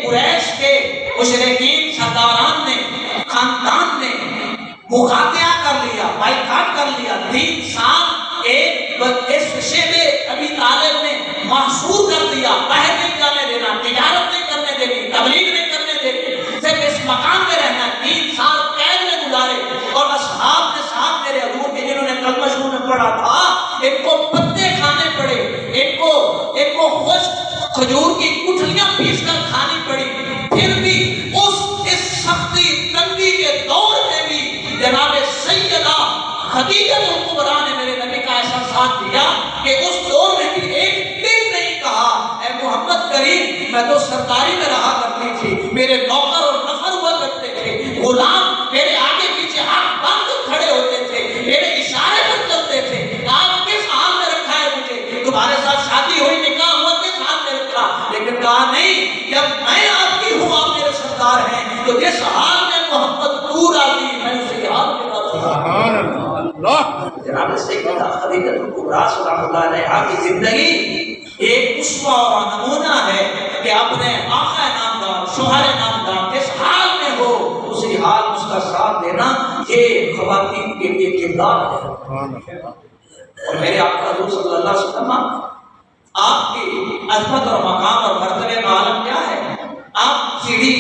قریش کے مشرکین سرداران نے، خاندان نے مقاطعہ کر لیا، بائیکاٹ کر لیا۔ 3 سال ایک اس شعبے ابی طالب نے محصور کر دیا، باہر نہیں جانے دینا، تجارت نہیں کرنے دینی، تبلیغ نہیں کرنے دینی، صرف اس مکان میں رہنا۔ 3 سال قید میں گزارے، اور اصحاب نے ساتھ میرے حضور کے جنہوں نے کلمہ شروع میں پڑھا تھا، ان کو پتے کھانے پڑے، ان کو خشک کھجور کی گٹھلیاں پیس کر کھانی پڑی۔ پھر بھی اس سختی تنگی کے دور میں بھی جناب سیدہ خدیجہ کبریٰ نے میرے نبی کا ایسا ساتھ دیا کہ اس دور میں بھی ایک دن نہیں کہا اے محمد کریم میں تو سرداری میں رہا کرتی تھی، میرے نوکر اور نفر ہوا کرتے تھے، غلام میرے آگے پیچھے ہاتھ باندھ کر کھڑے ہوتے تھے، میرے اشارے پر چلتے تھے۔ آپ کس حال میں رکھا ہے مجھے؟ تمہارے ساتھ شادی ہوئی، نکاح ہوا، کس حال میں رکھا؟ لیکن کہا نہیں، جب میں آپ کی ہوں، آپ میرے سردار ہیں، تو جس حال میں محمد تو راضی میں اسی حال میں راضی۔ سبحان اللہ۔ جناب سیدہ خدیجہ کبریٰ سلام اللہ علیہا کی زندگی ایک اسوہ اور نمونہ ہے کہ اپنے آقا نامدار، شوہر نامدار جس حال میں ہو اسی حال میں اس کا ساتھ دینا، یہ خواتین کے لیے کردار ہے۔ اور میرے آقا حضور صلی اللہ علیہ وسلم آپ کی عظمت اور مقام اور مرتبے کا عالم کیا ہے؟ آپ سیڑھی